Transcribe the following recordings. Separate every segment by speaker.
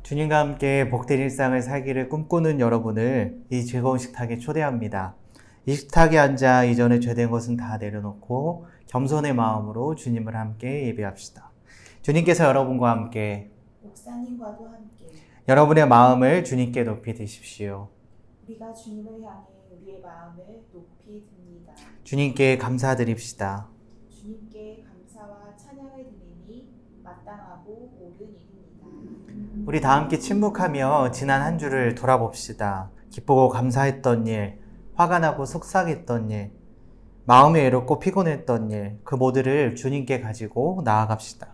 Speaker 1: 주님과 함께 복된 일상을 살기를 꿈꾸는 여러분을 이 즐거운 식탁에 초대합니다. 이 식탁에 앉아 이전에 죄된 것은 다 내려놓고 겸손의 마음으로 주님을 함께 예배합시다. 주님께서 여러분과 함께
Speaker 2: 목사님과도 함께
Speaker 1: 여러분의 마음을 주님께 높이 드십시오.
Speaker 2: 우리가 주님을 향해 우리의 마음을 높이 듭니다.
Speaker 1: 주님께 감사드립시다.
Speaker 2: 주님께 감사와 찬양을 드리니 마땅하고 옳은 일입니다.
Speaker 1: 우리 다 함께 침묵하며 지난 한 주를 돌아봅시다. 기쁘고 감사했던 일, 화가 나고 속상했던 일, 마음이 외롭고 피곤했던 일, 그 모두를 주님께 가지고 나아갑시다.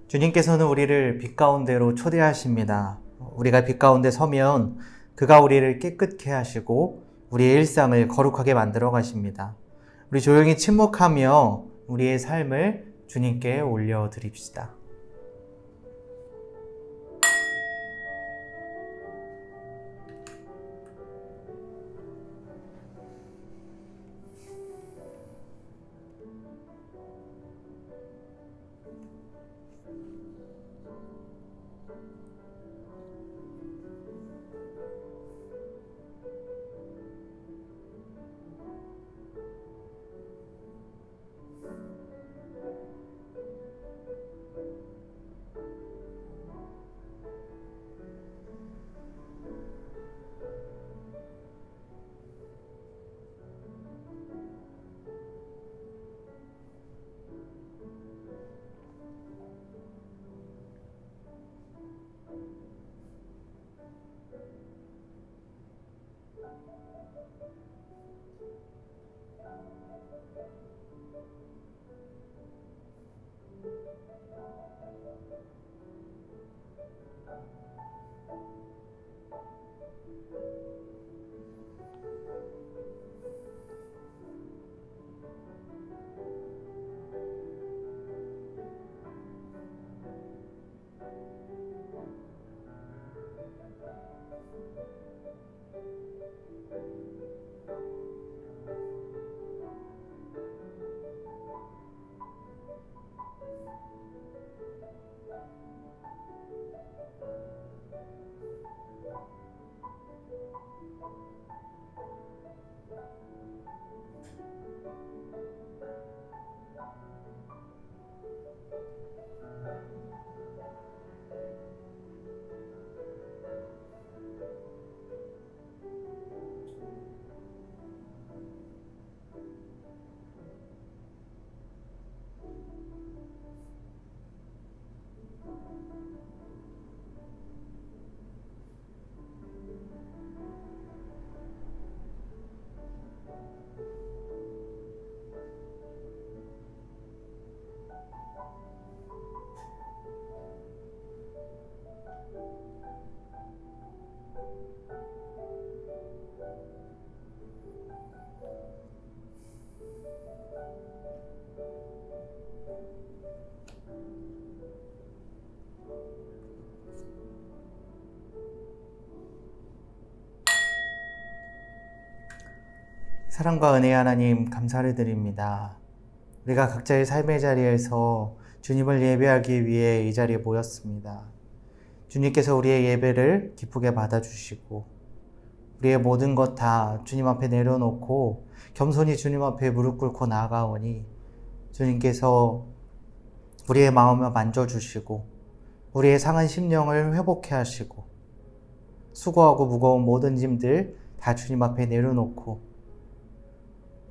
Speaker 1: 주님께서는 우리를 빛 가운데로 초대하십니다. 우리가 빛 가운데 서면 그가 우리를 깨끗게 하시고 우리의 일상을 거룩하게 만들어 가십니다. 우리 조용히 침묵하며 우리의 삶을 주님께 올려드립시다. 사랑과 은혜의 하나님 감사를 드립니다. 우리가 각자의 삶의 자리에서 주님을 예배하기 위해 이 자리에 모였습니다. 주님께서 우리의 예배를 기쁘게 받아주시고 우리의 모든 것 다 주님 앞에 내려놓고 겸손히 주님 앞에 무릎 꿇고 나아가오니 주님께서 우리의 마음을 만져주시고 우리의 상한 심령을 회복해 하시고 수고하고 무거운 모든 짐들 다 주님 앞에 내려놓고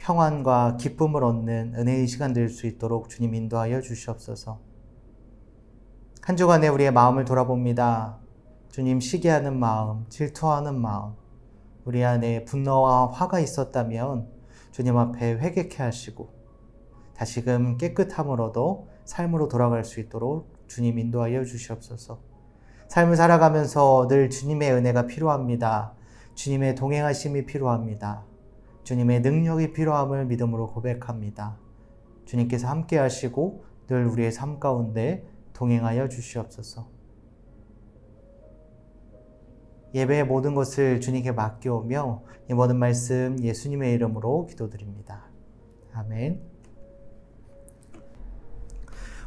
Speaker 1: 평안과 기쁨을 얻는 은혜의 시간 될 수 있도록 주님 인도하여 주시옵소서. 한 주간에 우리의 마음을 돌아봅니다. 주님 시기하는 마음, 질투하는 마음, 우리 안에 분노와 화가 있었다면 주님 앞에 회개케 하시고 다시금 깨끗함으로도 삶으로 돌아갈 수 있도록 주님 인도하여 주시옵소서. 삶을 살아가면서 늘 주님의 은혜가 필요합니다. 주님의 동행하심이 필요합니다. 주님의 능력이 필요함을 믿음으로 고백합니다. 주님께서 함께 하시고 늘 우리의 삶 가운데 동행하여 주시옵소서. 예배의 모든 것을 주님께 맡겨오며 이 모든 말씀 예수님의 이름으로 기도드립니다. 아멘.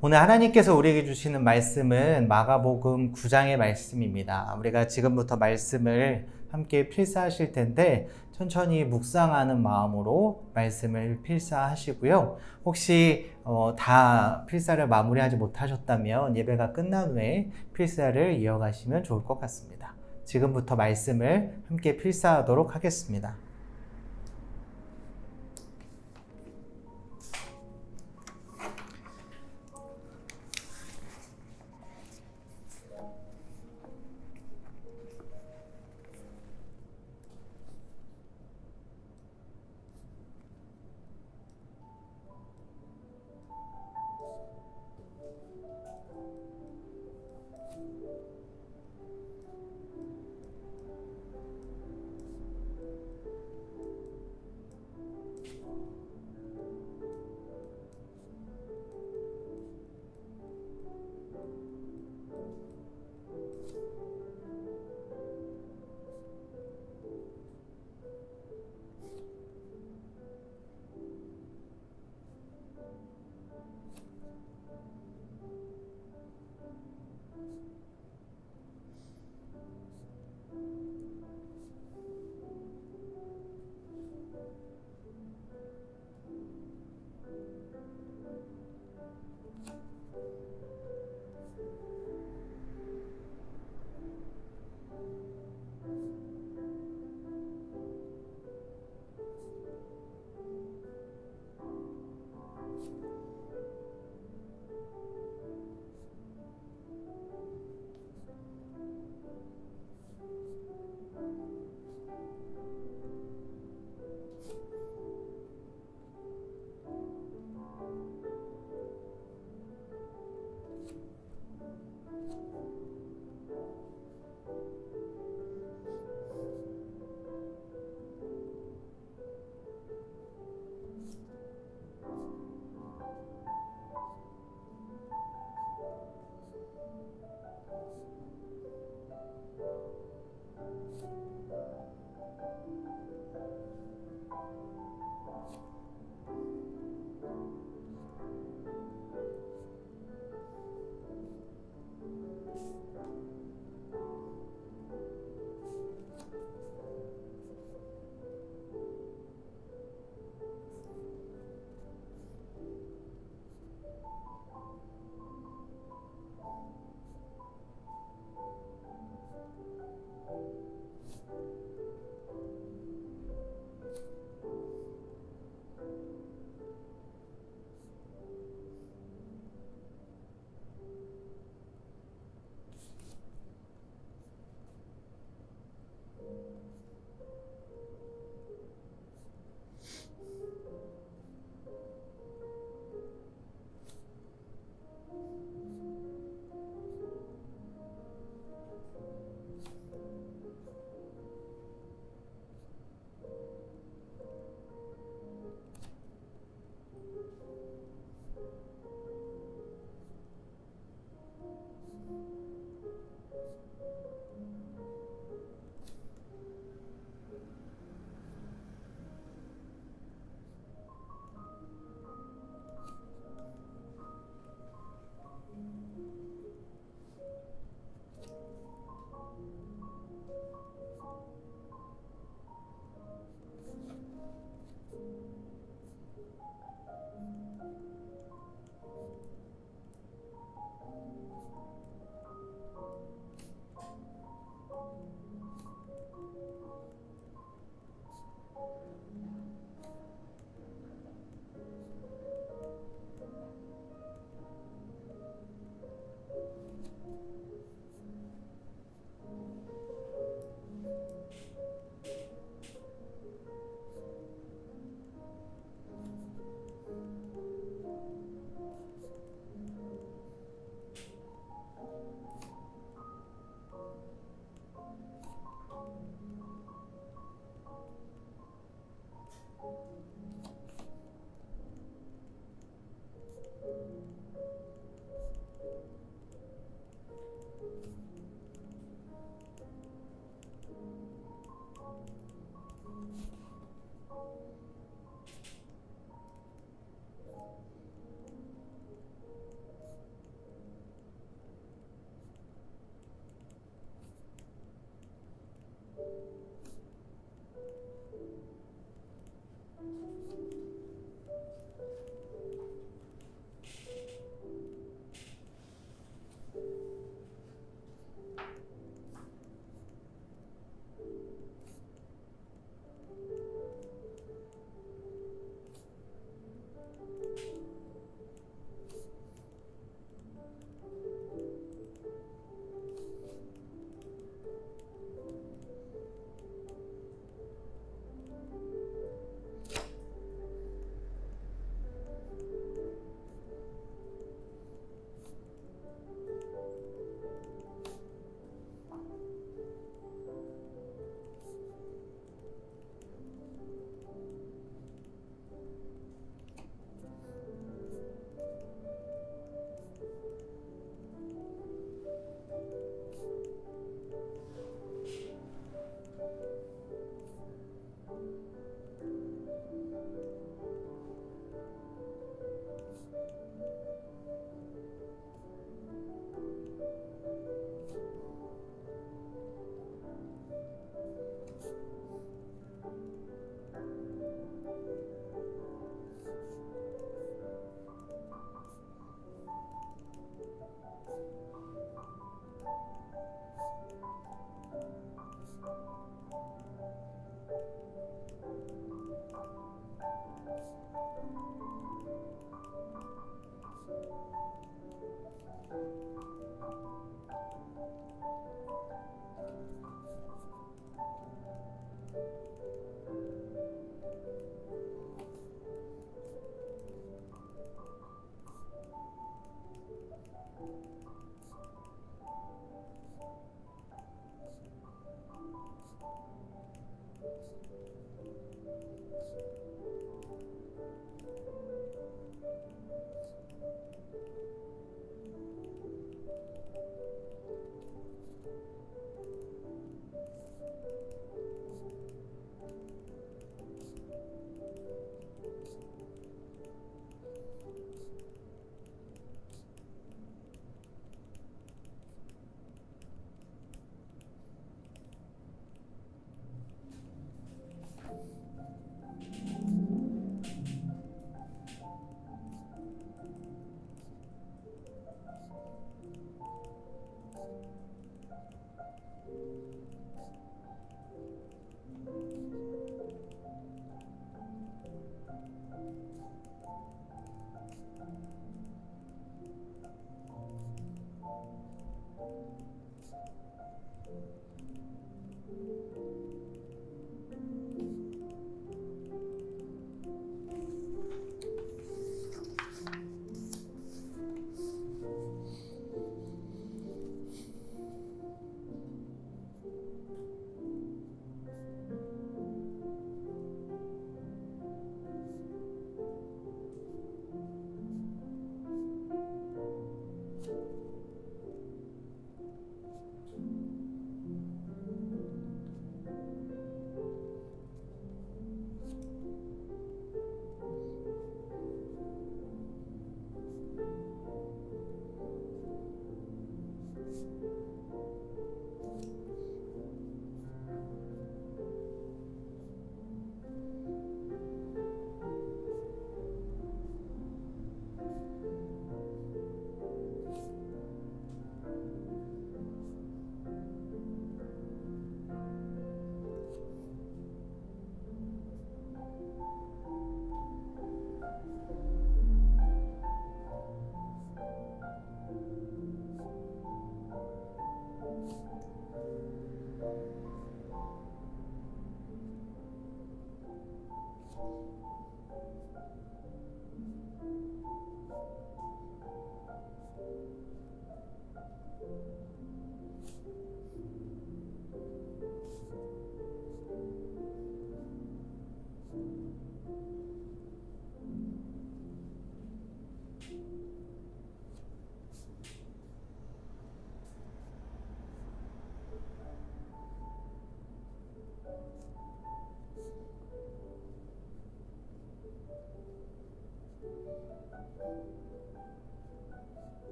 Speaker 1: 오늘 하나님께서 우리에게 주시는 말씀은 마가복음 9장의 말씀입니다. 우리가 지금부터 말씀을 함께 필사하실 텐데 천천히 묵상하는 마음으로 말씀을 필사하시고요. 혹시 다 필사를 마무리하지 못하셨다면 예배가 끝난 후에 필사를 이어가시면 좋을 것 같습니다. 지금부터 말씀을 함께 필사하도록 하겠습니다.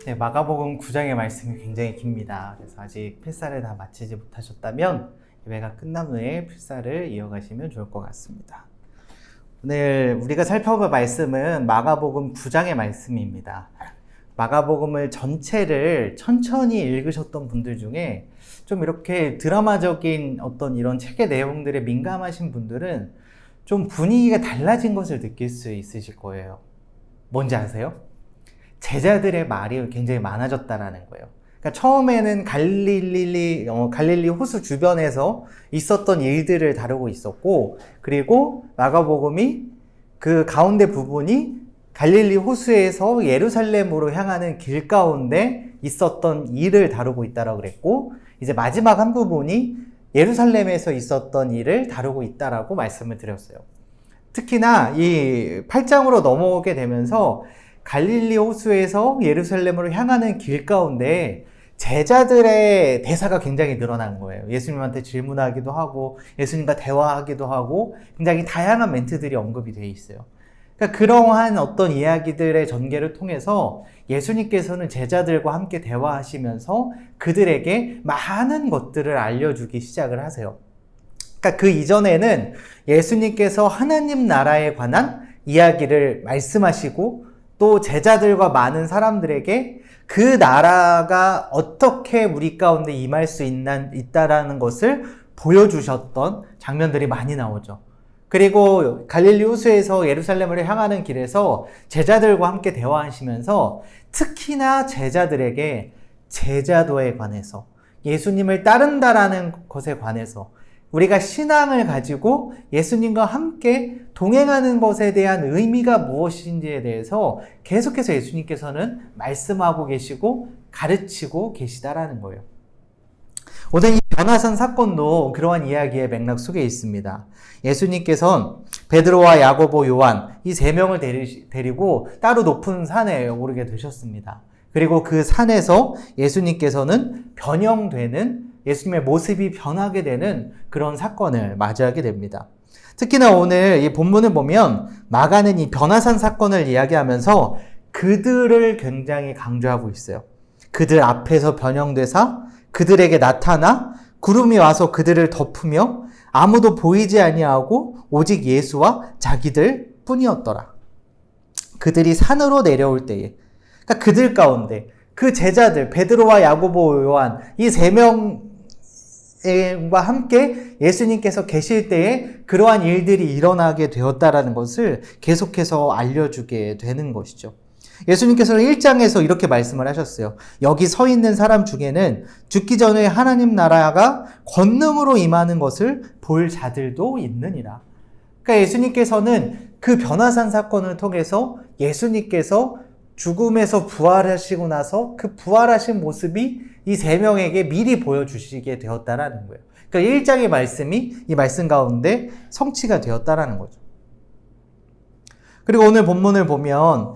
Speaker 1: 네, 마가복음 9장의 말씀이 굉장히 깁니다. 그래서 아직 필사를 다 마치지 못하셨다면 예배가 끝난 후에 필사를 이어가시면 좋을 것 같습니다. 오늘 우리가 살펴볼 말씀은 마가복음 9장의 말씀입니다. 마가복음을 전체를 천천히 읽으셨던 분들 중에 좀 이렇게 드라마적인 어떤 이런 책의 내용들에 민감하신 분들은 좀 분위기가 달라진 것을 느낄 수 있으실 거예요. 뭔지 아세요? 제자들의 말이 굉장히 많아졌다라는 거예요. 그러니까 처음에는 갈릴리 호수 주변에서 있었던 일들을 다루고 있었고, 그리고 마가복음이 그 가운데 부분이 갈릴리 호수에서 예루살렘으로 향하는 길 가운데 있었던 일을 다루고 있다라고 그랬고, 이제 마지막 한 부분이 예루살렘에서 있었던 일을 다루고 있다라고 말씀을 드렸어요. 특히나 이 8장으로 넘어오게 되면서 갈릴리 호수에서 예루살렘으로 향하는 길 가운데 제자들의 대사가 굉장히 늘어난 거예요. 예수님한테 질문하기도 하고 예수님과 대화하기도 하고 굉장히 다양한 멘트들이 언급이 되어 있어요. 그러니까 그러한 어떤 이야기들의 전개를 통해서 예수님께서는 제자들과 함께 대화하시면서 그들에게 많은 것들을 알려주기 시작을 하세요. 그러니까 그 이전에는 예수님께서 하나님 나라에 관한 이야기를 말씀하시고 또 제자들과 많은 사람들에게 그 나라가 어떻게 우리 가운데 임할 수 있다라는 것을 보여주셨던 장면들이 많이 나오죠. 그리고 갈릴리 호수에서 예루살렘으로 향하는 길에서 제자들과 함께 대화하시면서 특히나 제자들에게 제자도에 관해서 예수님을 따른다라는 것에 관해서 우리가 신앙을 가지고 예수님과 함께 동행하는 것에 대한 의미가 무엇인지에 대해서 계속해서 예수님께서는 말씀하고 계시고 가르치고 계시다라는 거예요. 오늘 이 변화산 사건도 그러한 이야기의 맥락 속에 있습니다. 예수님께서는 베드로와 야고보, 요한 이 세 명을 데리고 따로 높은 산에 오르게 되셨습니다. 그리고 그 산에서 예수님께서는 변형되는 예수님의 모습이 변하게 되는 그런 사건을 맞이하게 됩니다. 특히나 오늘 이 본문을 보면 마가는 이 변화산 사건을 이야기하면서 그들을 굉장히 강조하고 있어요. 그들 앞에서 변형되사 그들에게 나타나 구름이 와서 그들을 덮으며 아무도 보이지 아니하고 오직 예수와 자기들 뿐이었더라. 그들이 산으로 내려올 때에, 그러니까 그들 가운데 그 제자들 베드로와 야고보, 요한 이 세 명과 함께 예수님께서 계실 때에 그러한 일들이 일어나게 되었다라는 것을 계속해서 알려주게 되는 것이죠. 예수님께서는 1장에서 이렇게 말씀을 하셨어요. 여기 서 있는 사람 중에는 죽기 전에 하나님 나라가 권능으로 임하는 것을 볼 자들도 있느니라. 그러니까 예수님께서는 그 변화산 사건을 통해서 예수님께서 죽음에서 부활하시고 나서 그 부활하신 모습이 이 세 명에게 미리 보여주시게 되었다라는 거예요. 그러니까 1장의 말씀이 이 말씀 가운데 성취가 되었다라는 거죠. 그리고 오늘 본문을 보면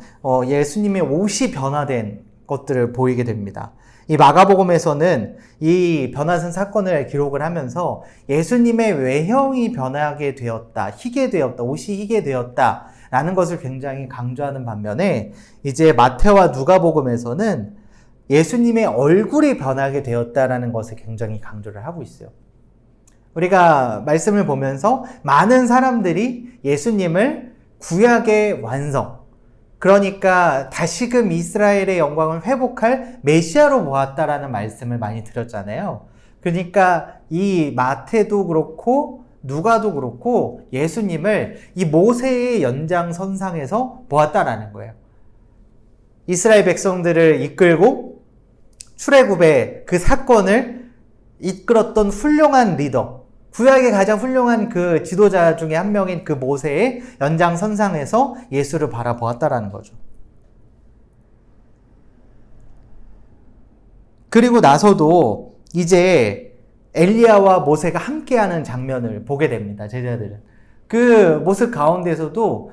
Speaker 1: 예수님의 옷이 변화된 것들을 보이게 됩니다. 이 마가복음에서는 이 변화산 사건을 기록을 하면서 예수님의 외형이 변하게 되었다, 희게 되었다, 옷이 희게 되었다 라는 것을 굉장히 강조하는 반면에 이제 마태와 누가복음에서는 예수님의 얼굴이 변하게 되었다라는 것을 굉장히 강조를 하고 있어요. 우리가 말씀을 보면서 많은 사람들이 예수님을 구약의 완성, 그러니까 다시금 이스라엘의 영광을 회복할 메시아로 보았다라는 말씀을 많이 드렸잖아요. 그러니까 이 마태도 그렇고 누가도 그렇고 예수님을 이 모세의 연장선상에서 보았다라는 거예요. 이스라엘 백성들을 이끌고 출애굽의 그 사건을 이끌었던 훌륭한 리더, 구약의 가장 훌륭한 그 지도자 중에 한 명인 그 모세의 연장선상에서 예수를 바라보았다라는 거죠. 그리고 나서도 이제 엘리야와 모세가 함께하는 장면을 보게 됩니다. 제자들은. 그 모습 가운데서도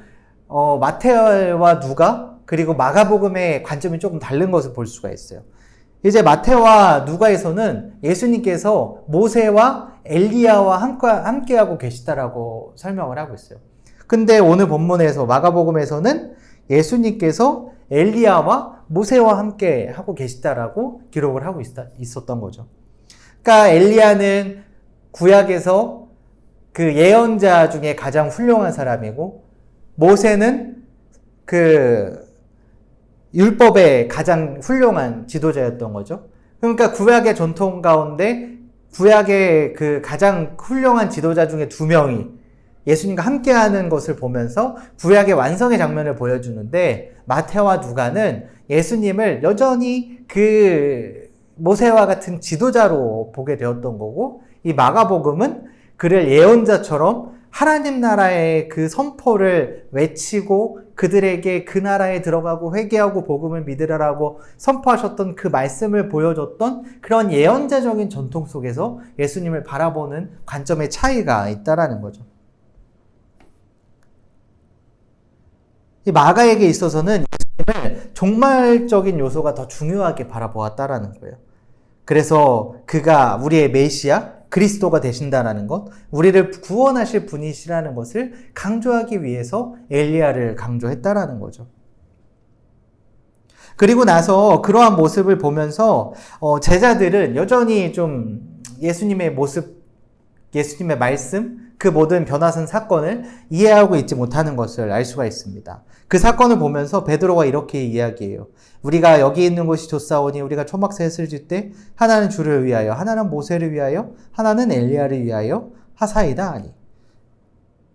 Speaker 1: 마태와 누가 그리고 마가복음의 관점이 조금 다른 것을 볼 수가 있어요. 이제 마태와 누가에서는 예수님께서 모세와 엘리야와 함께하고 계시다라고 설명을 하고 있어요. 근데 오늘 본문에서 마가복음에서는 예수님께서 엘리야와 모세와 함께 하고 계시다라고 기록을 하고 있었던 거죠. 그러니까 엘리야는 구약에서 그 예언자 중에 가장 훌륭한 사람이고, 모세는 그 율법의 가장 훌륭한 지도자였던 거죠. 그러니까 구약의 전통 가운데 구약의 그 가장 훌륭한 지도자 중에 두 명이 예수님과 함께하는 것을 보면서 구약의 완성의 장면을 보여주는데, 마태와 누가는 예수님을 여전히 그 모세와 같은 지도자로 보게 되었던 거고, 이 마가복음은 그를 예언자처럼 하나님 나라의 그 선포를 외치고 그들에게 그 나라에 들어가고 회개하고 복음을 믿으라고 선포하셨던 그 말씀을 보여줬던 그런 예언자적인 전통 속에서 예수님을 바라보는 관점의 차이가 있다라는 거죠. 이 마가에게 있어서는 예수님을 종말적인 요소가 더 중요하게 바라보았다라는 거예요. 그래서 그가 우리의 메시아, 그리스도가 되신다라는 것, 우리를 구원하실 분이시라는 것을 강조하기 위해서 엘리야를 강조했다라는 거죠. 그리고 나서 그러한 모습을 보면서 제자들은 여전히 좀 예수님의 모습, 예수님의 말씀, 그 모든 변화산 사건을 이해하고 있지 못하는 것을 알 수가 있습니다. 그 사건을 보면서 베드로가 이렇게 이야기해요. 우리가 여기 있는 곳이 좋사오니 우리가 초막셋을 질 때 하나는 주를 위하여, 하나는 모세를 위하여, 하나는 엘리야를 위하여 하사이다 하니.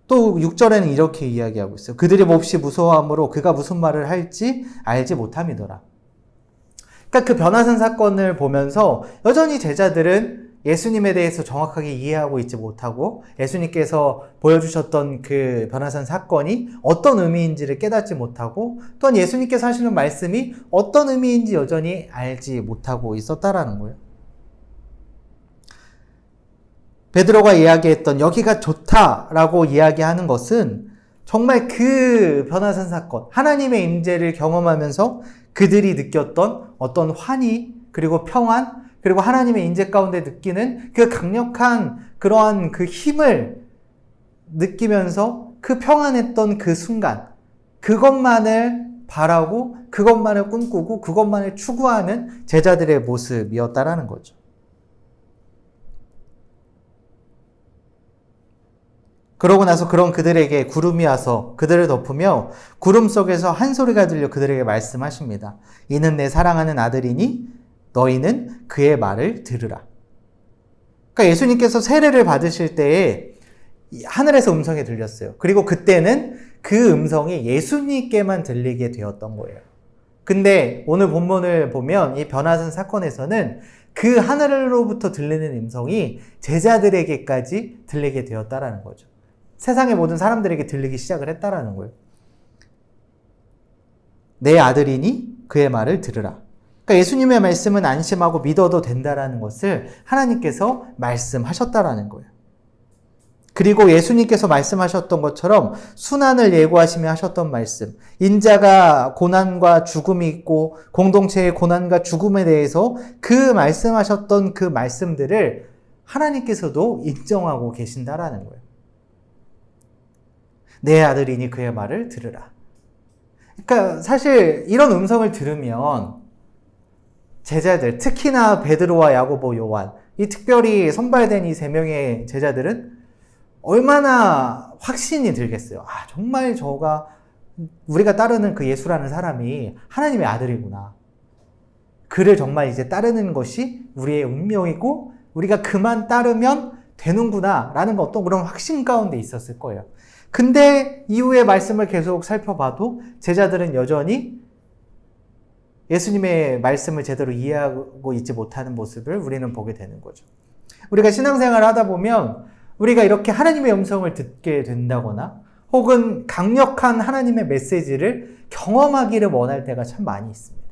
Speaker 1: 또 6절에는 이렇게 이야기하고 있어요. 그들이 몹시 무서워함으로 그가 무슨 말을 할지 알지 못함이더라. 그러니까 그 변화산 사건을 보면서 여전히 제자들은 예수님에 대해서 정확하게 이해하고 있지 못하고, 예수님께서 보여주셨던 그 변화산 사건이 어떤 의미인지를 깨닫지 못하고, 또한 예수님께서 하시는 말씀이 어떤 의미인지 여전히 알지 못하고 있었다라는 거예요. 베드로가 이야기했던 여기가 좋다라고 이야기하는 것은 정말 그 변화산 사건, 하나님의 임재를 경험하면서 그들이 느꼈던 어떤 환희, 그리고 평안, 그리고 하나님의 인재 가운데 느끼는 그 강력한 그러한 그 힘을 느끼면서 그 평안했던 그 순간, 그것만을 바라고 그것만을 꿈꾸고 그것만을 추구하는 제자들의 모습이었다라는 거죠. 그러고 나서 그런 그들에게 구름이 와서 그들을 덮으며 구름 속에서 한 소리가 들려 그들에게 말씀하십니다. 이는 내 사랑하는 아들이니 너희는 그의 말을 들으라. 그러니까 예수님께서 세례를 받으실 때에 하늘에서 음성이 들렸어요. 그리고 그때는 그 음성이 예수님께만 들리게 되었던 거예요. 근데 오늘 본문을 보면 이 변화산 사건에서는 그 하늘로부터 들리는 음성이 제자들에게까지 들리게 되었다라는 거죠. 세상의 모든 사람들에게 들리기 시작을 했다라는 거예요. 내 아들이니 그의 말을 들으라. 그러니까 예수님의 말씀은 안심하고 믿어도 된다라는 것을 하나님께서 말씀하셨다라는 거예요. 그리고 예수님께서 말씀하셨던 것처럼 순환을 예고하시며 하셨던 말씀, 인자가 고난과 죽음이 있고 공동체의 고난과 죽음에 대해서 그 말씀하셨던 그 말씀들을 하나님께서도 인정하고 계신다라는 거예요. 내 아들이니 그의 말을 들으라. 그러니까 사실 이런 음성을 들으면 제자들, 특히나 베드로와 야고보, 요한, 이 특별히 선발된 이 세 명의 제자들은 얼마나 확신이 들겠어요. 아, 정말 우리가 따르는 그 예수라는 사람이 하나님의 아들이구나. 그를 정말 이제 따르는 것이 우리의 운명이고 우리가 그만 따르면 되는구나 라는 어떤 그런 확신 가운데 있었을 거예요. 근데 이후의 말씀을 계속 살펴봐도 제자들은 여전히 예수님의 말씀을 제대로 이해하고 있지 못하는 모습을 우리는 보게 되는 거죠. 우리가 신앙생활을 하다 보면 우리가 이렇게 하나님의 음성을 듣게 된다거나 혹은 강력한 하나님의 메시지를 경험하기를 원할 때가 참 많이 있습니다.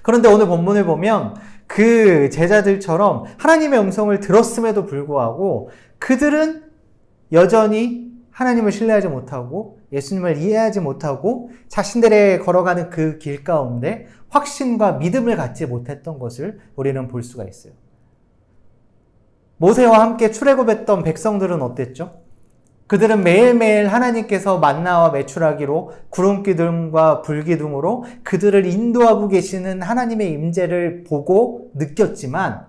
Speaker 1: 그런데 오늘 본문을 보면 그 제자들처럼 하나님의 음성을 들었음에도 불구하고 그들은 여전히 하나님을 신뢰하지 못하고 예수님을 이해하지 못하고 자신들의 걸어가는 그 길 가운데 확신과 믿음을 갖지 못했던 것을 우리는 볼 수가 있어요. 모세와 함께 출애굽했던 백성들은 어땠죠? 그들은 매일매일 하나님께서 만나와 메추라기로 구름기둥과 불기둥으로 그들을 인도하고 계시는 하나님의 임재를 보고 느꼈지만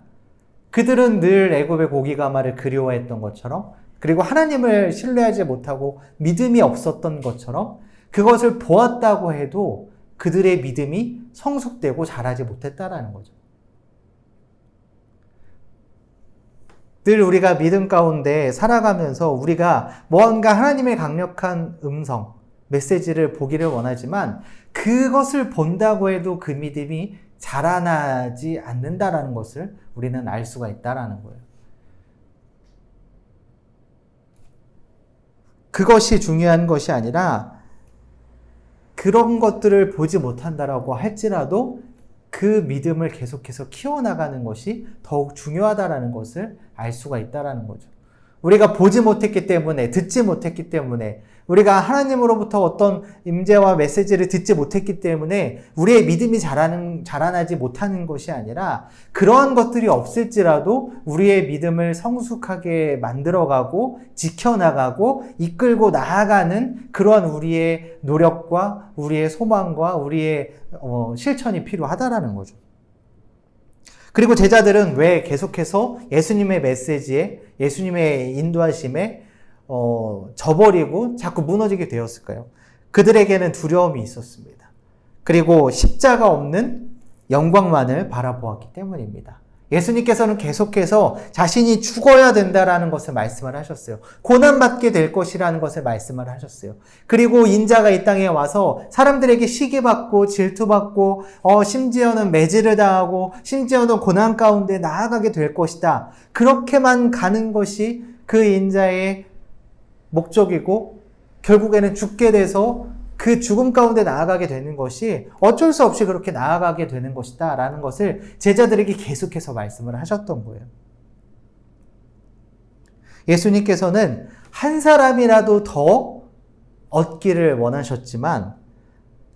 Speaker 1: 그들은 늘 애굽의 고기가마를 그리워했던 것처럼 그리고 하나님을 신뢰하지 못하고 믿음이 없었던 것처럼 그것을 보았다고 해도 그들의 믿음이 성숙되고 자라지 못했다라는 거죠. 늘 우리가 믿음 가운데 살아가면서 우리가 무언가 하나님의 강력한 음성, 메시지를 보기를 원하지만 그것을 본다고 해도 그 믿음이 자라나지 않는다라는 것을 우리는 알 수가 있다라는 거예요. 그것이 중요한 것이 아니라 그런 것들을 보지 못한다라고 할지라도 그 믿음을 계속해서 키워나가는 것이 더욱 중요하다라는 것을 알 수가 있다라는 거죠. 우리가 보지 못했기 때문에, 듣지 못했기 때문에, 우리가 하나님으로부터 어떤 임재와 메시지를 듣지 못했기 때문에 우리의 믿음이 자라나지 못하는 것이 아니라 그러한 것들이 없을지라도 우리의 믿음을 성숙하게 만들어가고 지켜나가고 이끌고 나아가는 그러한 우리의 노력과 우리의 소망과 우리의 실천이 필요하다라는 거죠. 그리고 제자들은 왜 계속해서 예수님의 메시지에, 예수님의 인도하심에 저버리고 자꾸 무너지게 되었을까요? 그들에게는 두려움이 있었습니다. 그리고 십자가 없는 영광만을 바라보았기 때문입니다. 예수님께서는 계속해서 자신이 죽어야 된다라는 것을 말씀을 하셨어요. 고난받게 될 것이라는 것을 말씀을 하셨어요. 그리고 인자가 이 땅에 와서 사람들에게 시기받고 질투받고 심지어는 매질을 당하고 심지어는 고난 가운데 나아가게 될 것이다. 그렇게만 가는 것이 그 인자의 목적이고 결국에는 죽게 돼서 그 죽음 가운데 나아가게 되는 것이 어쩔 수 없이 그렇게 나아가게 되는 것이다 라는 것을 제자들에게 계속해서 말씀을 하셨던 거예요. 예수님께서는 한 사람이라도 더 얻기를 원하셨지만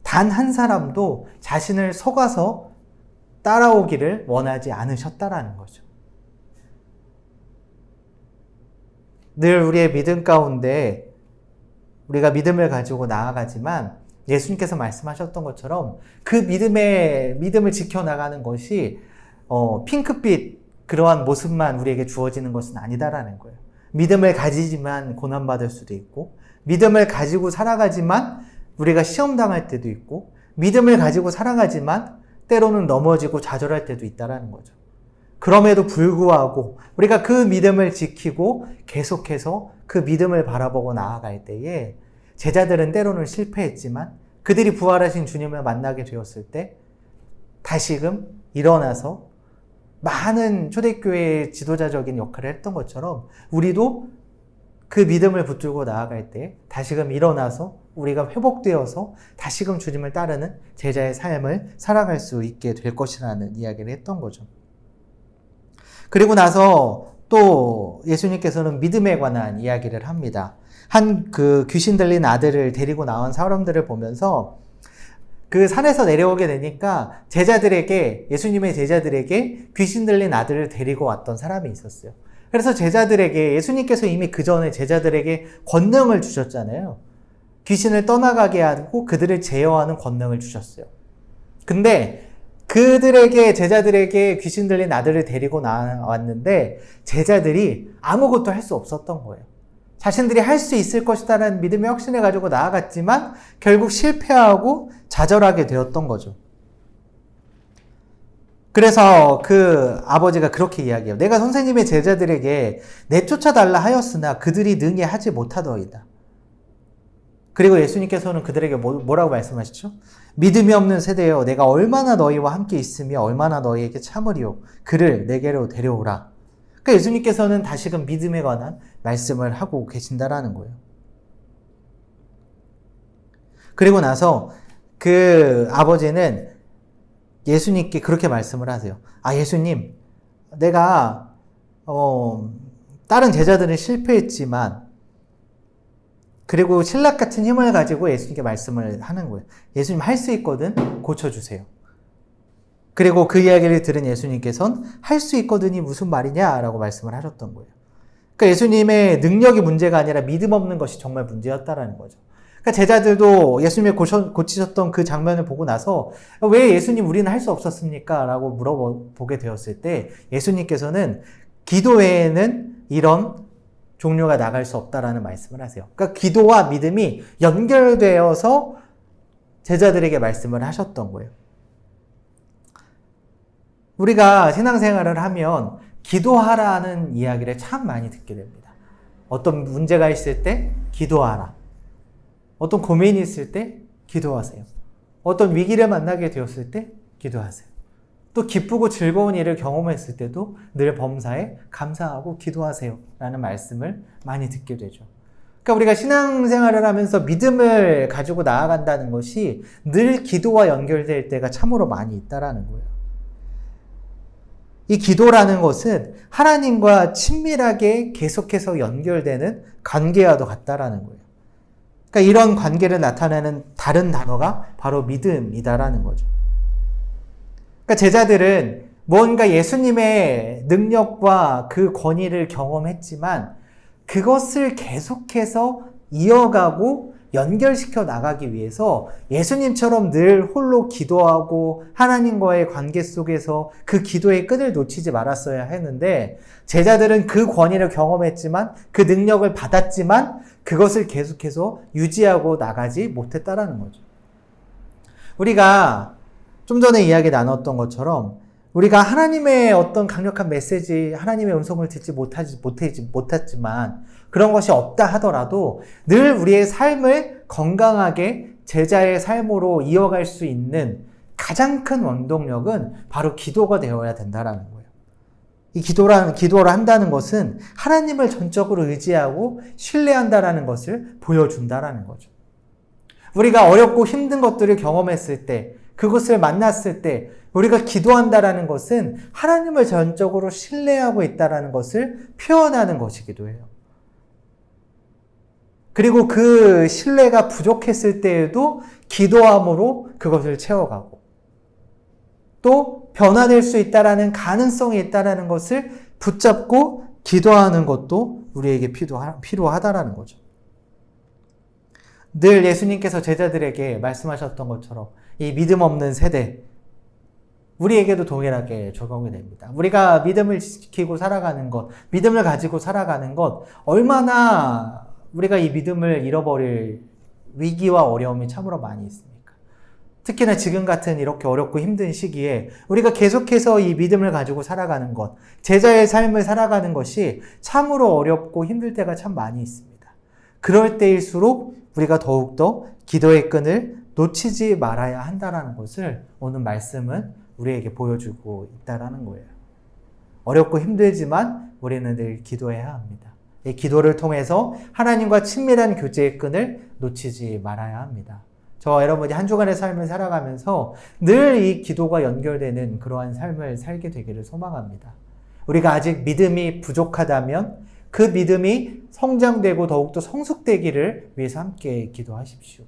Speaker 1: 단 한 사람도 자신을 속아서 따라오기를 원하지 않으셨다라는 거죠. 늘 우리의 믿음 가운데 우리가 믿음을 가지고 나아가지만 예수님께서 말씀하셨던 것처럼 그 믿음을 지켜나가는 것이 핑크빛 그러한 모습만 우리에게 주어지는 것은 아니다라는 거예요. 믿음을 가지지만 고난받을 수도 있고 믿음을 가지고 살아가지만 우리가 시험당할 때도 있고 믿음을 가지고 살아가지만 때로는 넘어지고 좌절할 때도 있다라는 거죠. 그럼에도 불구하고 우리가 그 믿음을 지키고 계속해서 그 믿음을 바라보고 나아갈 때에 제자들은 때로는 실패했지만 그들이 부활하신 주님을 만나게 되었을 때 다시금 일어나서 많은 초대교회의 지도자적인 역할을 했던 것처럼 우리도 그 믿음을 붙들고 나아갈 때 다시금 일어나서 우리가 회복되어서 다시금 주님을 따르는 제자의 삶을 살아갈 수 있게 될 것이라는 이야기를 했던 거죠. 그리고 나서 또 예수님께서는 믿음에 관한 이야기를 합니다. 한 그 귀신 들린 아들을 데리고 나온 사람들을 보면서 그 산에서 내려오게 되니까 예수님의 제자들에게 귀신 들린 아들을 데리고 왔던 사람이 있었어요. 그래서 제자들에게 예수님께서 이미 그 전에 제자들에게 권능을 주셨잖아요. 귀신을 떠나가게 하고 그들을 제어하는 권능을 주셨어요. 근데 제자들에게 귀신 들린 아들을 데리고 나왔는데 제자들이 아무것도 할 수 없었던 거예요. 자신들이 할 수 있을 것이다라는 믿음의 확신을 가지고 나아갔지만 결국 실패하고 좌절하게 되었던 거죠. 그래서 그 아버지가 그렇게 이야기해요. 내가 선생님의 제자들에게 내쫓아달라 하였으나 그들이 능히 하지 못하더이다. 그리고 예수님께서는 그들에게 뭐라고 말씀하시죠? 믿음이 없는 세대여, 내가 얼마나 너희와 함께 있으며 얼마나 너희에게 참으리요. 그를 내게로 데려오라. 그러니까 예수님께서는 다시금 믿음에 관한 말씀을 하고 계신다라는 거예요. 그리고 나서 그 아버지는 예수님께 그렇게 말씀을 하세요. 예수님, 내가 다른 제자들은 실패했지만 그리고 신락 같은 힘을 가지고 예수님께 말씀을 하는 거예요. 예수님 할 수 있거든 고쳐주세요. 그리고 그 이야기를 들은 예수님께서는 할 수 있거든이 무슨 말이냐라고 말씀을 하셨던 거예요. 그러니까 예수님의 능력이 문제가 아니라 믿음 없는 것이 정말 문제였다라는 거죠. 그러니까 제자들도 예수님이 고치셨던 그 장면을 보고 나서 왜 예수님 우리는 할 수 없었습니까? 라고 물어보게 되었을 때 예수님께서는 기도 외에는 이런 종류가 나갈 수 없다라는 말씀을 하세요. 그러니까 기도와 믿음이 연결되어서 제자들에게 말씀을 하셨던 거예요. 우리가 신앙생활을 하면 기도하라는 이야기를 참 많이 듣게 됩니다. 어떤 문제가 있을 때 기도하라. 어떤 고민이 있을 때 기도하세요. 어떤 위기를 만나게 되었을 때 기도하세요. 또 기쁘고 즐거운 일을 경험했을 때도 늘 범사에 감사하고 기도하세요 라는 말씀을 많이 듣게 되죠. 그러니까 우리가 신앙생활을 하면서 믿음을 가지고 나아간다는 것이 늘 기도와 연결될 때가 참으로 많이 있다라는 거예요. 이 기도라는 것은 하나님과 친밀하게 계속해서 연결되는 관계와도 같다라는 거예요. 그러니까 이런 관계를 나타내는 다른 단어가 바로 믿음이다라는 거죠. 그러니까 제자들은 뭔가 예수님의 능력과 그 권위를 경험했지만 그것을 계속해서 이어가고 연결시켜 나가기 위해서 예수님처럼 늘 홀로 기도하고 하나님과의 관계 속에서 그 기도의 끈을 놓치지 말았어야 했는데 제자들은 그 권위를 경험했지만 그 능력을 받았지만 그것을 계속해서 유지하고 나가지 못했다라는 거죠. 우리가 좀 전에 이야기 나눴던 것처럼 우리가 하나님의 어떤 강력한 메시지, 하나님의 음성을 듣지 못했지만 그런 것이 없다 하더라도 늘 우리의 삶을 건강하게 제자의 삶으로 이어갈 수 있는 가장 큰 원동력은 바로 기도가 되어야 된다라는 거예요. 이 기도를 한다는 것은 하나님을 전적으로 의지하고 신뢰한다라는 것을 보여준다라는 거죠. 우리가 어렵고 힘든 것들을 경험했을 때, 그것을 만났을 때 우리가 기도한다라는 것은 하나님을 전적으로 신뢰하고 있다라는 것을 표현하는 것이기도 해요. 그리고 그 신뢰가 부족했을 때에도 기도함으로 그것을 채워가고 또 변화될 수 있다라는 가능성이 있다라는 것을 붙잡고 기도하는 것도 우리에게 필요하다라는 거죠. 늘 예수님께서 제자들에게 말씀하셨던 것처럼 이 믿음 없는 세대, 우리에게도 동일하게 적용이 됩니다. 우리가 믿음을 지키고 살아가는 것, 믿음을 가지고 살아가는 것, 얼마나 우리가 이 믿음을 잃어버릴 위기와 어려움이 참으로 많이 있습니까? 특히나 지금 같은 이렇게 어렵고 힘든 시기에 우리가 계속해서 이 믿음을 가지고 살아가는 것, 제자의 삶을 살아가는 것이 참으로 어렵고 힘들 때가 참 많이 있습니다. 그럴 때일수록 우리가 더욱더 기도의 끈을 놓치지 말아야 한다는 것을 오늘 말씀은 우리에게 보여주고 있다는 거예요. 어렵고 힘들지만 우리는 늘 기도해야 합니다. 이 기도를 통해서 하나님과 친밀한 교제의 끈을 놓치지 말아야 합니다. 저와 여러분이 한 주간의 삶을 살아가면서 늘 이 기도가 연결되는 그러한 삶을 살게 되기를 소망합니다. 우리가 아직 믿음이 부족하다면 그 믿음이 성장되고 더욱더 성숙되기를 위해서 함께 기도하십시오.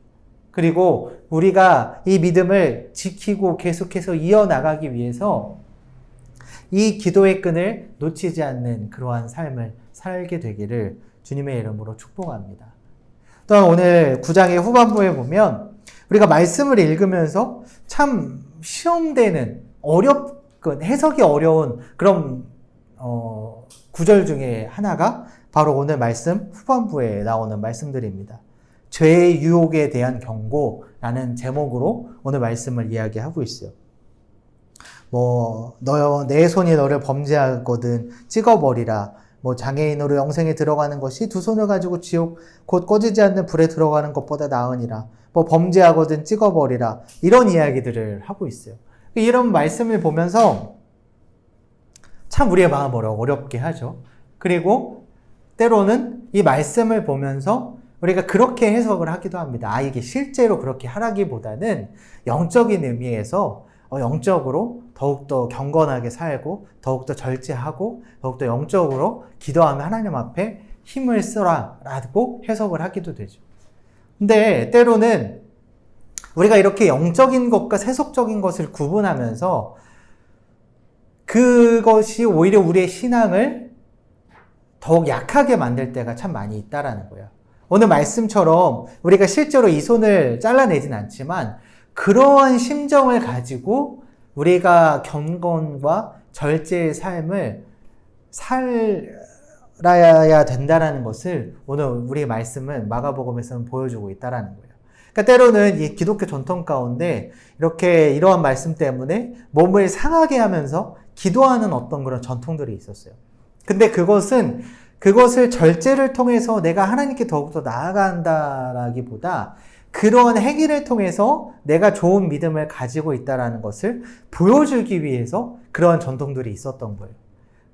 Speaker 1: 그리고 우리가 이 믿음을 지키고 계속해서 이어나가기 위해서 이 기도의 끈을 놓치지 않는 그러한 삶을 살게 되기를 주님의 이름으로 축복합니다. 또한 오늘 9장의 후반부에 보면 우리가 말씀을 읽으면서 참 시험되는 해석이 어려운 그런 구절 중에 하나가 바로 오늘 말씀 후반부에 나오는 말씀들입니다. 죄의 유혹에 대한 경고라는 제목으로 오늘 말씀을 이야기하고 있어요. 내 손이 너를 범죄하거든 찍어버리라. 장애인으로 영생에 들어가는 것이 두 손을 가지고 지옥 곧 꺼지지 않는 불에 들어가는 것보다 나으니라. 범죄하거든 찍어버리라. 이런 이야기들을 하고 있어요. 이런 말씀을 보면서 참 우리의 마음을 어렵게 하죠. 그리고 때로는 이 말씀을 보면서 우리가 그렇게 해석을 하기도 합니다. 이게 실제로 그렇게 하라기보다는 영적인 의미에서 영적으로 더욱더 경건하게 살고 더욱더 절제하고 더욱더 영적으로 기도하며 하나님 앞에 힘을 쓰라 라고 해석을 하기도 되죠. 근데 때로는 우리가 이렇게 영적인 것과 세속적인 것을 구분하면서 그것이 오히려 우리의 신앙을 더욱 약하게 만들 때가 참 많이 있다라는 거예요. 오늘 말씀처럼 우리가 실제로 이 손을 잘라내진 않지만 그러한 심정을 가지고 우리가 경건과 절제의 삶을 살아야 된다라는 것을 오늘 우리의 말씀은 마가복음에서는 보여주고 있다라는 거예요. 그러니까 때로는 이 기독교 전통 가운데 이렇게 이러한 말씀 때문에 몸을 상하게 하면서 기도하는 어떤 그런 전통들이 있었어요. 근데 그것을 절제를 통해서 내가 하나님께 더욱더 나아간다라기보다 그런 행위를 통해서 내가 좋은 믿음을 가지고 있다라는 것을 보여주기 위해서 그러한 전통들이 있었던 거예요.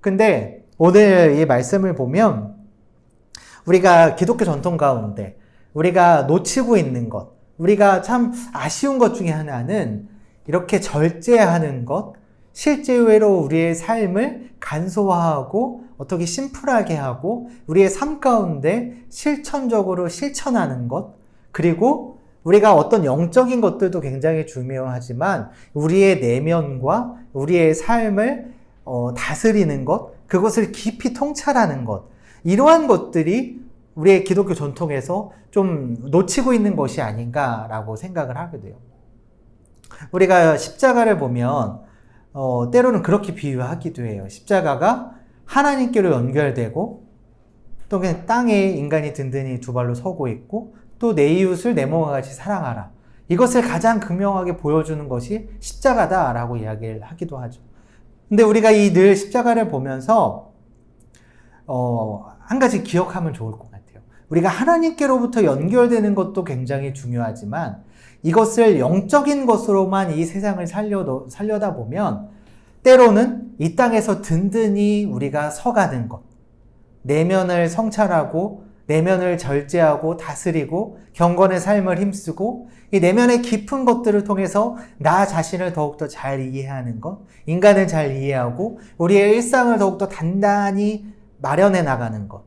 Speaker 1: 근데 오늘 이 말씀을 보면 우리가 기독교 전통 가운데 우리가 놓치고 있는 것, 우리가 참 아쉬운 것 중에 하나는 이렇게 절제하는 것, 실제로 우리의 삶을 간소화하고 어떻게 심플하게 하고 우리의 삶 가운데 실천적으로 실천하는 것, 그리고 우리가 어떤 영적인 것들도 굉장히 중요하지만 우리의 내면과 우리의 삶을 다스리는 것, 그것을 깊이 통찰하는 것, 이러한 것들이 우리의 기독교 전통에서 좀 놓치고 있는 것이 아닌가라고 생각을 하게 돼요. 우리가 십자가를 보면 때로는 그렇게 비유하기도 해요. 십자가가 하나님께로 연결되고 또 그냥 땅에 인간이 든든히 두 발로 서고 있고 또 내 이웃을 내 몸과 같이 사랑하라. 이것을 가장 극명하게 보여주는 것이 십자가다라고 이야기를 하기도 하죠. 근데 우리가 이 늘 십자가를 보면서 한 가지 기억하면 좋을 것 같아요. 우리가 하나님께로부터 연결되는 것도 굉장히 중요하지만 이것을 영적인 것으로만 이 세상을 살려다 보면 때로는 이 땅에서 든든히 우리가 서가는 것, 내면을 성찰하고 내면을 절제하고 다스리고 경건의 삶을 힘쓰고 이 내면의 깊은 것들을 통해서 나 자신을 더욱더 잘 이해하는 것, 인간을 잘 이해하고 우리의 일상을 더욱더 단단히 마련해 나가는 것.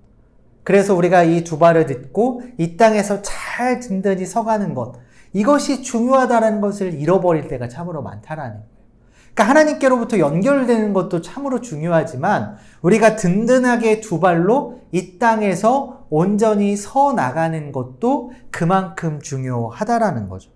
Speaker 1: 그래서 우리가 이 두 발을 딛고 이 땅에서 잘 든든히 서가는 것, 이것이 중요하다는 것을 잃어버릴 때가 참으로 많다라는 거예요. 그러니까 하나님께로부터 연결되는 것도 참으로 중요하지만 우리가 든든하게 두 발로 이 땅에서 온전히 서 나가는 것도 그만큼 중요하다라는 거죠.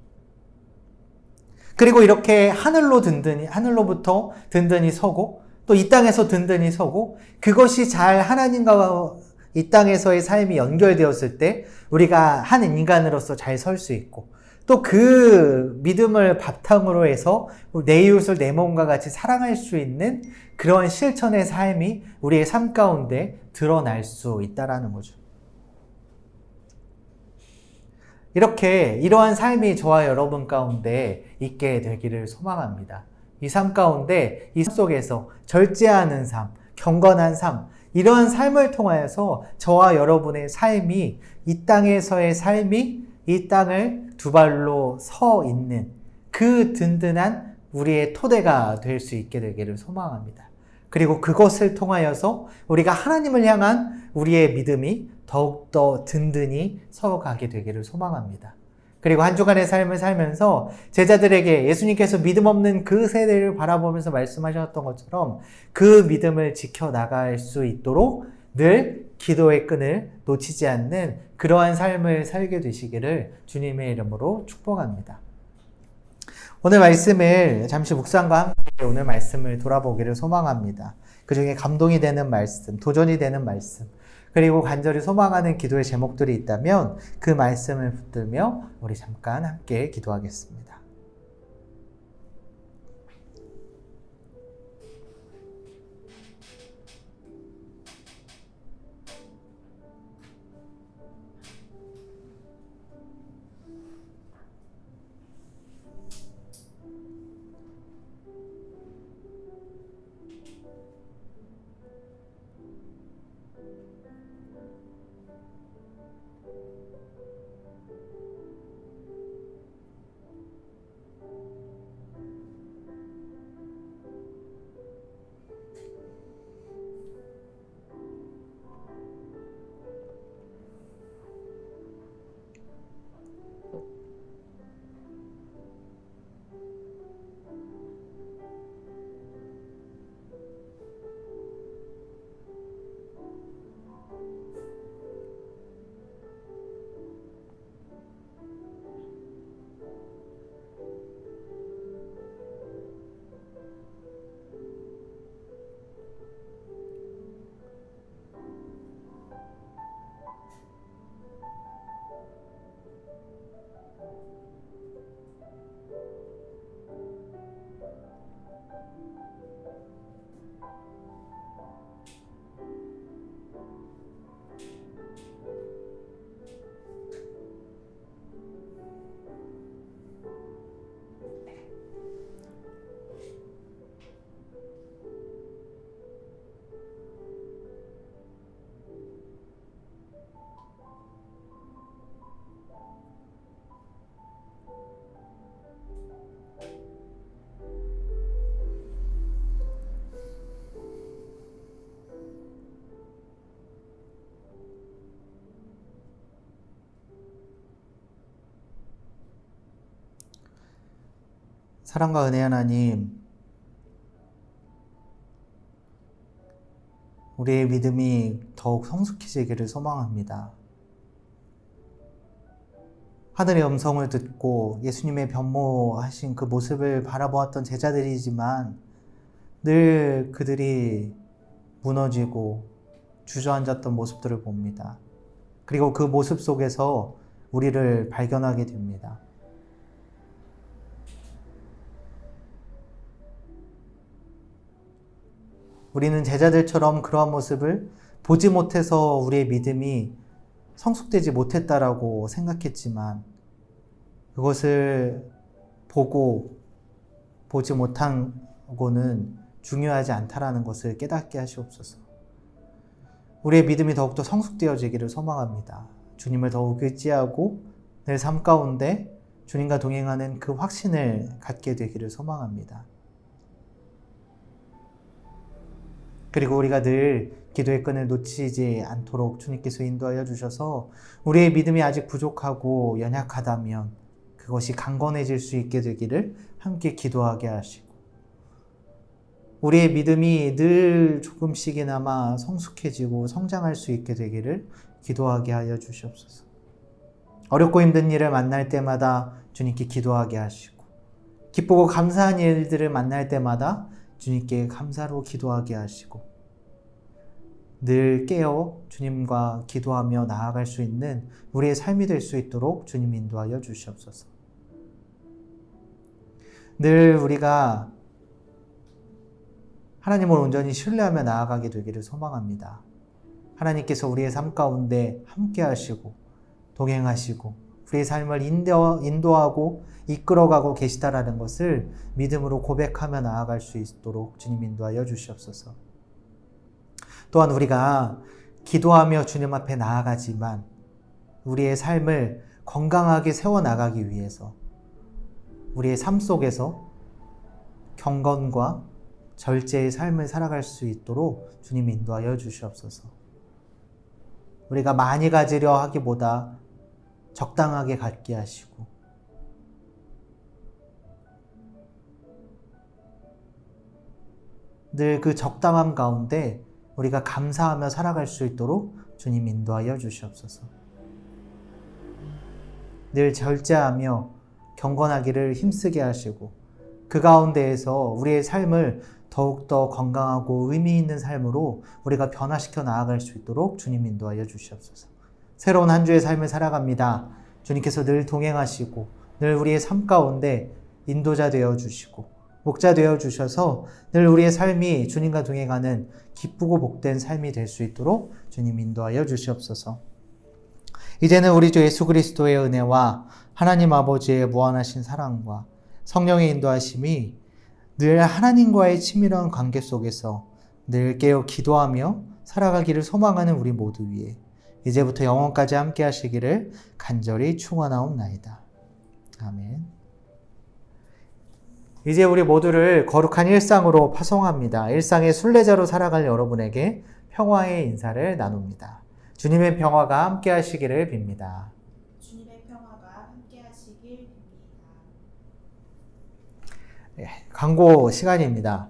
Speaker 1: 그리고 이렇게 하늘로부터 든든히 서고 또 이 땅에서 든든히 서고 그것이 잘 하나님과 이 땅에서의 삶이 연결되었을 때 우리가 한 인간으로서 잘 설 수 있고 또 그 믿음을 바탕으로 해서 내 이웃을 내 몸과 같이 사랑할 수 있는 그런 실천의 삶이 우리의 삶 가운데 드러날 수 있다라는 거죠. 이러한 삶이 저와 여러분 가운데 있게 되기를 소망합니다. 이 삶 가운데 이 삶 속에서 절제하는 삶, 경건한 삶, 이러한 삶을 통하여서 저와 여러분의 삶이 이 땅에서의 삶이 이 땅을 두 발로 서 있는 그 든든한 우리의 토대가 될 수 있게 되기를 소망합니다. 그리고 그것을 통하여서 우리가 하나님을 향한 우리의 믿음이 더욱더 든든히 서가게 되기를 소망합니다. 그리고 한 주간의 삶을 살면서 제자들에게 예수님께서 믿음 없는 그 세대를 바라보면서 말씀하셨던 것처럼 그 믿음을 지켜나갈 수 있도록 늘 기도의 끈을 놓치지 않는 그러한 삶을 살게 되시기를 주님의 이름으로 축복합니다. 오늘 말씀을 잠시 묵상과 함께 오늘 말씀을 돌아보기를 소망합니다. 그 중에 감동이 되는 말씀, 도전이 되는 말씀, 그리고 간절히 소망하는 기도의 제목들이 있다면 그 말씀을 붙들며 우리 잠깐 함께 기도하겠습니다. 사랑과 은혜 하나님, 우리의 믿음이 더욱 성숙해지기를 소망합니다. 하늘의 음성을 듣고 예수님의 변모하신 그 모습을 바라보았던 제자들이지만 늘 그들이 무너지고 주저앉았던 모습들을 봅니다. 그리고 그 모습 속에서 우리를 발견하게 됩니다. 우리는 제자들처럼 그러한 모습을 보지 못해서 우리의 믿음이 성숙되지 못했다라고 생각했지만 그것을 보고 보지 못한 거는 중요하지 않다라는 것을 깨닫게 하시옵소서. 우리의 믿음이 더욱더 성숙되어지기를 소망합니다. 주님을 더욱 의지하고 늘 삶 가운데 주님과 동행하는 그 확신을 갖게 되기를 소망합니다. 그리고 우리가 늘 기도의 끈을 놓치지 않도록 주님께서 인도하여 주셔서 우리의 믿음이 아직 부족하고 연약하다면 그것이 강건해질 수 있게 되기를 함께 기도하게 하시고 우리의 믿음이 늘 조금씩이나마 성숙해지고 성장할 수 있게 되기를 기도하게 하여 주시옵소서. 어렵고 힘든 일을 만날 때마다 주님께 기도하게 하시고 기쁘고 감사한 일들을 만날 때마다 주님께 감사로 기도하게 하시고 늘 깨어 주님과 기도하며 나아갈 수 있는 우리의 삶이 될 수 있도록 주님 인도하여 주시옵소서. 늘 우리가 하나님을 온전히 신뢰하며 나아가게 되기를 소망합니다. 하나님께서 우리의 삶 가운데 함께 하시고 동행하시고 우리의 삶을 인도하고 이끌어가고 계시다라는 것을 믿음으로 고백하며 나아갈 수 있도록 주님 인도하여 주시옵소서. 또한 우리가 기도하며 주님 앞에 나아가지만 우리의 삶을 건강하게 세워나가기 위해서 우리의 삶 속에서 경건과 절제의 삶을 살아갈 수 있도록 주님 인도하여 주시옵소서. 우리가 많이 가지려 하기보다 적당하게 갖게 하시고 늘 그 적당함 가운데 우리가 감사하며 살아갈 수 있도록 주님 인도하여 주시옵소서. 늘 절제하며 경건하기를 힘쓰게 하시고 그 가운데에서 우리의 삶을 더욱더 건강하고 의미 있는 삶으로 우리가 변화시켜 나아갈 수 있도록 주님 인도하여 주시옵소서. 새로운 한 주의 삶을 살아갑니다. 주님께서 늘 동행하시고 늘 우리의 삶 가운데 인도자 되어 주시고 목자 되어 주셔서 늘 우리의 삶이 주님과 동행하는 기쁘고 복된 삶이 될 수 있도록 주님 인도하여 주시옵소서. 이제는 우리 주 예수 그리스도의 은혜와 하나님 아버지의 무한하신 사랑과 성령의 인도하심이 늘 하나님과의 친밀한 관계 속에서 늘 깨어 기도하며 살아가기를 소망하는 우리 모두 위에 이제부터 영원까지 함께 하시기를 간절히 축원하옵나이다. 아멘. 이제 우리 모두를 거룩한 일상으로 파송합니다. 일상의 순례자로 살아갈 여러분에게 평화의 인사를 나눕니다. 주님의 평화가 함께 하시기를 빕니다.
Speaker 2: 주님의 평화가 함께 하시길 빕니다.
Speaker 1: 광고 시간입니다.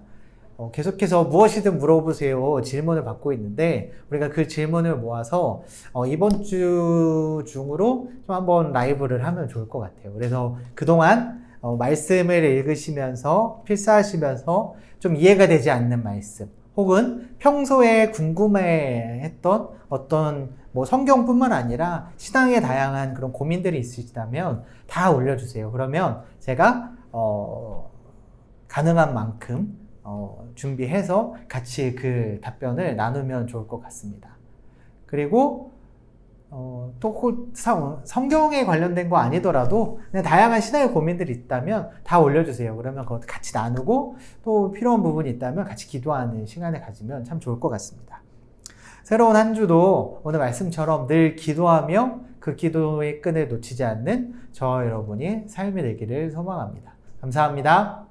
Speaker 1: 계속해서 무엇이든 물어보세요 질문을 받고 있는데 우리가 그 질문을 모아서 이번 주 중으로 좀 한번 라이브를 하면 좋을 것 같아요. 그래서 그동안 말씀을 읽으시면서 필사하시면서 좀 이해가 되지 않는 말씀 혹은 평소에 궁금해했던 어떤 성경뿐만 아니라 신앙의 다양한 그런 고민들이 있으시다면 다 올려주세요. 그러면 제가 가능한 만큼 준비해서 같이 그 답변을 나누면 좋을 것 같습니다. 그리고 또 성경에 관련된 거 아니더라도 그냥 다양한 신앙의 고민들이 있다면 다 올려주세요. 그러면 그것 같이 나누고 또 필요한 부분이 있다면 같이 기도하는 시간을 가지면 참 좋을 것 같습니다. 새로운 한 주도 오늘 말씀처럼 늘 기도하며 그 기도의 끈을 놓치지 않는 저와 여러분이 삶이 되기를 소망합니다. 감사합니다.